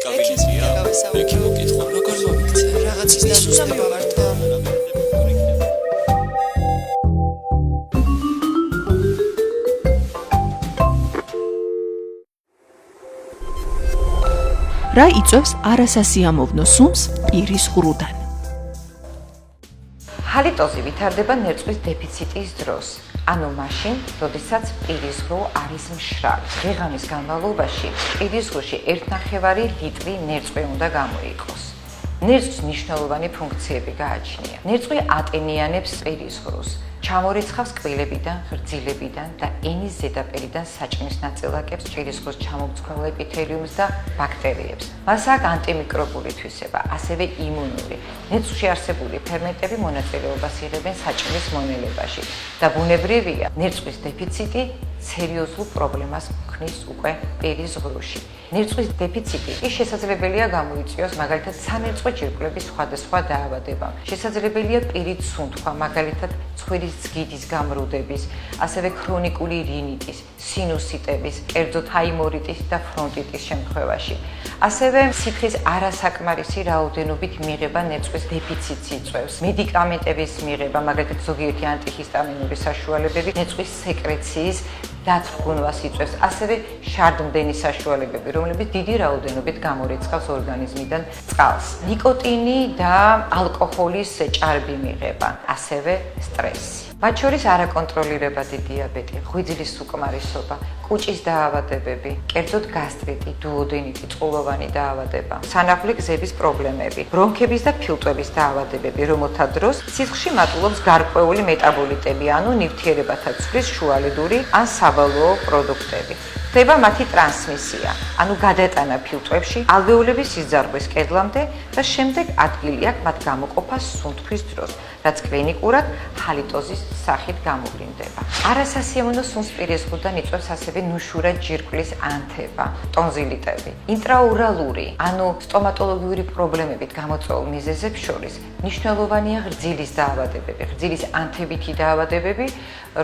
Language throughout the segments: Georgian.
კაბინეტია. მექი მოკითხო, როგორ მომიქცე? რაღაცის დაზუსტება მართლა. რა იწვევს არასასიამოვნო სუნს პირის ღრუდან? ჰალიტოზი ვითარდება ნერწვის დეფიციტის დროს, ანუ მაშინ, როდესაც პირის ღრუ არის მშრალი. დღე-ღამის განმავლობაში პირის ღრუში 1/9 ლიტრი ნერწყვი უნდა გამოიყოს. ნერწვის მნიშვნელოვანი ფუნქციები გააჩნია. ნერწყვი ატენიანებს პირის ღრუს, ჩამორიცხავს კბილებიდან, ღრძილებიდან და ენის ზედაპირიდან საჭმლის ნაწილაკებს, პირის ღრუს ჩამომცქელ ეპითელიუმს და ბაქტერიებს. მას აქვს ანტიმიკრობული თვისება, ასევე იმუნური. ნერწვში არსებული ფერმენტები მონაწილეობას იღებენ საჭმლის მონელებაში და ბუნებრივია, ნერწვის დეფიციტი სერიოზულ პრობლემას ქმნის უკვე პირის ღრუში. ნერწვის დეფიციტი ის შესაძლებელია გამოიწვიოს მაგალითად სანერწყვე ჯირკვლების სხვადასხვა დაავადებამ. შესაძლებელია პირით სუნთქვა, მაგალითად ცხვირის ძგიდის გამრუდების, ასევე ქრონიკული რინიტის, სინუსიტების, კერძოდ ჰაიმორიტის და ფრონტიტის შემთხვევაში. ასევე სითხის არასაკმარისი რაოდენობით მიღება ნერწვის დეფიციტს იწვევს. მედიკამენტების მიღება, მაგალითად ზოგიერთი ანტიჰისტამინური საშუალებები ნერწვის სეკრეციის დათრგუნვას იწვევს, ასევე შარდმდენი საშუალებები, რომლებიც დიდი რაოდენობით გამორიცხავს ორგანიზმიდან წყალს. ნიკოტინი და ალკოჰოლის ჭარბი მიღება, ასევე სტრესი. მათ შორის არაკონტროლირებადი დიაბეტი, ღვიძლის უკმარისობა, კუჭის დაავადებები, კერძოდ გასტრიტი, დუოდენიტი, წყლოვანი დაავადება, სანახვლი გზების პრობლემები, ბრონქების და ფილტვების დაავადებები, რომელთა დროს სისხლში მატულობს გარკვეული მეტაბოლიტები, ანუ ნივთიერებათა ცვლის შუალედური ან სავალოო პროდუქტები. ხდება მათი ტრანსმისია, ანუ გადატანა ფილტვებში, ალვეოლების სიძარღვის კედლამდე და შემდეგ ადგილი აქვს მათ გამოყოფას სუნთქვის დროს, რაც კლინიკურად ჰალიტოზის სახით გამოვლინდება. არასასიამოვნო სუნს პირის ღრუდან იწვევს ასევე ნუშურად ჯირკვლის ანთება, ტონზილიტები. ინტრაურალური, ანუ სტომატოლოგიური პრობლემებით გამოწვეულ მიზეზებს შორის მნიშვნელოვანია ღრძილის დაავადებები, ღრძილის ანთებითი დაავადებები,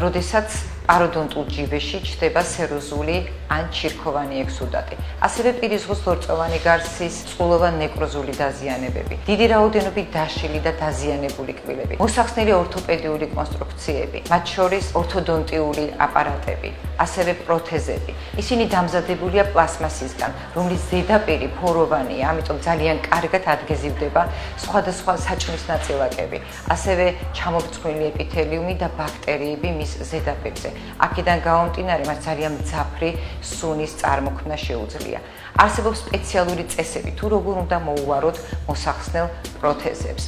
როდესაც პაროდონტულ ჯიბეში ჩნდება სეროზული ან ჩირქოვანი ექსუდატი. ასევე პირის ღრუს ლორწოვანი გარსის წყლოვან ნეკროზული დაზიანებები, დიდი რაოდენობით დაშლილი და დაზიანებული კბილები, მოსახსნელი ორთოპედიული კონსტრუქციები, მათ შორის ორთოდონტიული აპარატები, ასევე პროთეზები. ისინი დამზადებულია პლასმასისგან, რომლის ზედაპირი ფოროვანია, ამიტომ ძალიან კარგად ადგეზივდება სხვადასხვა საჭმლის ნაწილაკები, ასევე ჩამომწყვილი ეპითელიუმი და ბაქტერიები მის ზედაპირზე. აქედან გამომდინარე, მას ძალიან მძაფრი სუნის წარმოქმნა შეუძლია. არსებობს სპეციალური წესები, თუ როგორ უნდა მოუვაროთ მოსახსნელ პროთეზებს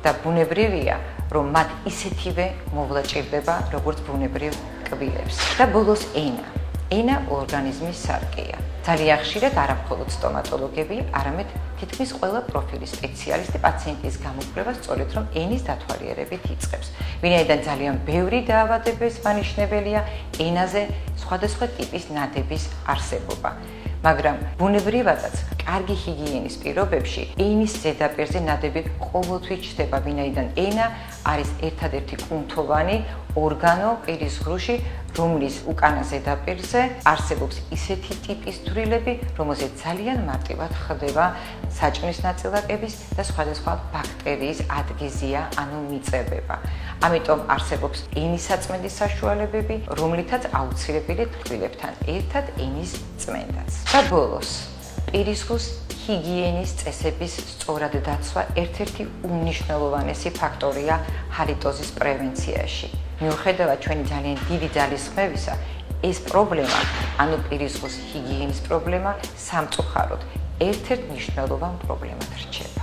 და ბუნებრივია, რომ მათ ისეთივე მოვლა ჭირდება, როგორც ბუნებრივ კბილებს. და ბოლოს ენა. ენა ორგანიზმის სარკეა. ძალიან ხშირად არა მხოლოდ სტომატოლოგები, არამედ თითქმის ყველა პროფილის სპეციალისტი პაციენტის გამოკვლევას სწორედ რომ ენის დათვალიერებით იწყებს. ვინაიდან ძალიან ბევრი დაავადების მანიშნებელია ენაზე სხვადასხვა ტიპის ნადების არსებობა. მაგრამ ბუნებრივადაც კარგი ჰიგიენის პირობებში ენის ზედაპირზე ნადები ყოველთვის ჩნდება, ვინაიდან ენა არის ერთადერთი კუნთოვანი ორგანო პირის ღრუში, რომლის უკანა ზედაპირზე არსებობს ისეთი ტიპის თვრილები, რომელზეც ძალიან მარტივად ხდება საჭმლის ნაწილაკების და სხვადასხვა ბაქტერიის ადგეზია, ანუ მიწებება. ამიტომ არსებობს ენის საწმენდის საშუალებები, რომლითაც აუცილებელია ტკბილებთან ერთად ენის წმენდაც. და ბოლოს, პირის ღრუს ჰიგიენის წესების სწორად დაცვა ერთ-ერთი უმნიშვნელოვანესი ფაქტორია ჰალიტოზის პრევენციაში. მიუხედავად ჩვენი ძალიან დიდი ძალისხმევისა, ეს პრობლემა, ანუ პირის ღრუს ჰიგიენის პრობლემა, სამწუხაროდ ერთ-ერთ მნიშვნელოვან პრობლემად რჩება.